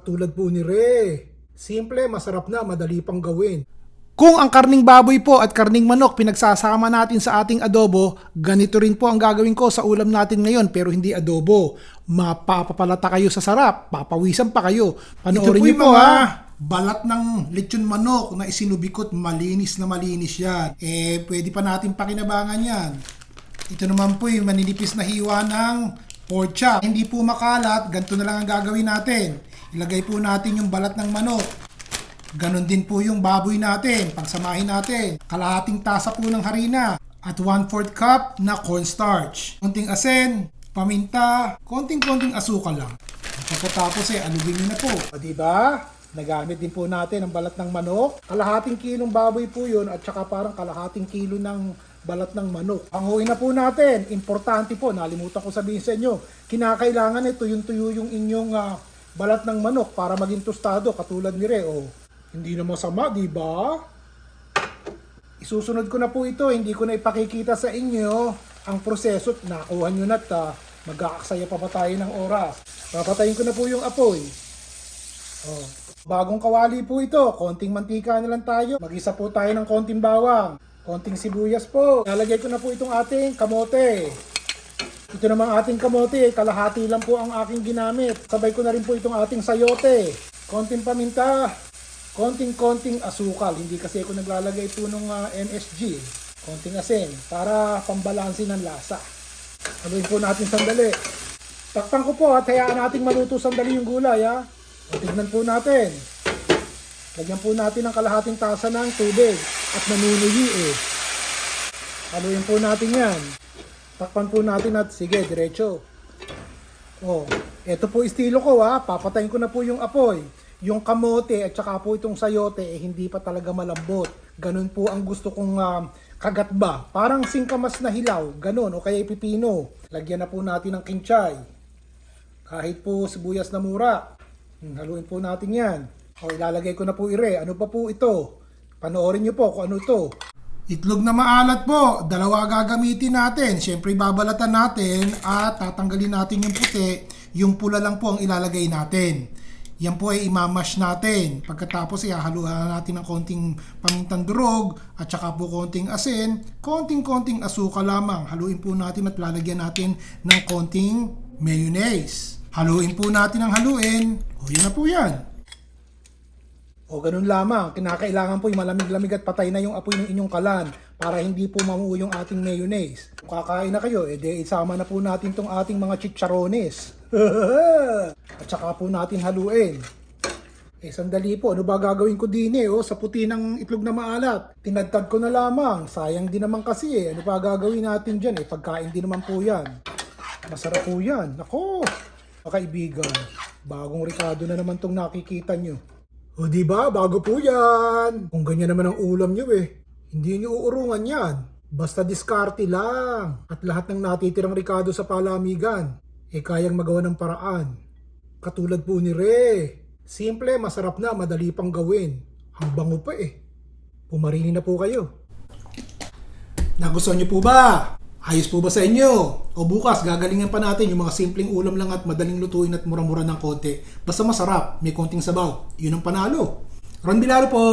Katulad po ni Re. Simple, masarap na, madali pang gawin. Kung ang karning baboy po at karning manok pinagsasama natin sa ating adobo, ganito rin po ang gagawin ko sa ulam natin ngayon pero hindi adobo. Mapapapalata kayo sa sarap, papawisan pa kayo. Panoorin niyo po ha. Balat ng lechon manok na isinubikot, malinis na malinis yan. Pwede pa natin pakinabangan yan. Ito naman po yung maninipis na hiwa ng pork chop. Hindi po makalat, ganito na lang ang gagawin natin. Ilagay po natin yung balat ng manok. Ganon din po yung baboy natin. Pagsamahin natin. Kalahating tasa po ng harina at 1/4 cup na cornstarch. Konting asin, paminta, konting-konting asukal lang. Pagkatapos alugin nyo na po. O diba? Nagamit din po natin ang balat ng manok. Kalahating kilong baboy po yun at saka parang kalahating kilo ng balat ng manok. Panguhin na po natin. Importante po, nalimutan ko sabihin sa inyo, kinakailangan tuyong-tuyo yung inyong balat ng manok para maging tostado katulad ni Re. Hindi na masama, di ba? Isusunod ko na po ito, hindi ko na ipakikita sa inyo ang proseso. Nakuha nyo na mag-aaksaya pa ba tayo ng oras. Papatayin ko na po yung apoy. Bagong kawali po ito, konting mantika na lang tayo. Mag-isa po tayo ng konting bawang, konting sibuyas po. Nalagay ko na po itong ating kamote. Ito namang ating kamote, kalahati lang po ang aking ginamit. Sabay ko na rin po itong ating sayote. Konting paminta. Konting-konting asukal, hindi kasi ako naglalagay ito ng MSG. Konting asin, para pambalansin ng lasa. Haluin po natin sandali. Takpan ko po at hayaan nating maluto sandali yung gulay. Tignan po natin. Lagyan po natin ng kalahating tasa ng tubig at nanunuyi Haluin po natin yan. Takpan po natin at sige, diretso. Ito po estilo ko papatayin ko na po yung apoy. Yung kamote at saka po itong sayote hindi pa talaga malambot. Ganun po ang gusto kong kagat ba. Parang singkamas na hilaw, ganun o kaya pipino. Lagyan na po natin ng kinchay. Kahit po sibuyas na mura. Haluin po natin yan. Ilalagay ko na po Ano pa po ito? Panoorin nyo po kung ano ito. Itlog na maalat po. Dalawa gagamitin natin. Siyempre babalatan natin at tatanggalin natin yung puti. Yung pula lang po ang ilalagay natin. Yan po ay imamash natin. Pagkatapos haluan natin ng konting pamintang durog at saka po konting asin, konting-konting asukal lamang. Haluin po natin at lalagyan natin ng konting mayonnaise. Haluin po natin ang haluin. Yan na po yan. Ganun lamang. Kinakailangan po yung malamig-lamig at patay na yung apoy ng inyong kalan para hindi po mamuo yung ating mayonnaise. Kung kakain na kayo, isama na po natin tong ating mga chicharones. At saka po natin haluin. Sandali po, ano ba gagawin ko din sa puti ng itlog na maalat? Tinadtad ko na lamang, sayang din naman kasi Ano pa gagawin natin dyan pagkain din naman po yan. Masarap po yan. Nako, kaibigan, bagong Ricardo na naman tong nakikita nyo. Diba? Bago po yan. Kung ganyan naman ang ulam nyo hindi nyo uurungan yan. Basta diskarte lang. At lahat ng natitirang Ricardo sa palamigan kayang magawa ng paraan. Katulad po ni Re. Simple, masarap na, madali pang gawin. Ang bango pa Pumarini na po kayo. Nagustuhan nyo po ba? Ayos po ba sa inyo? O bukas, gagalingan pa natin yung mga simpleng ulam lang at madaling lutuin at mura-mura ng konti. Basta masarap, may konting sabaw. Yun ang panalo. Ron Bilaro po!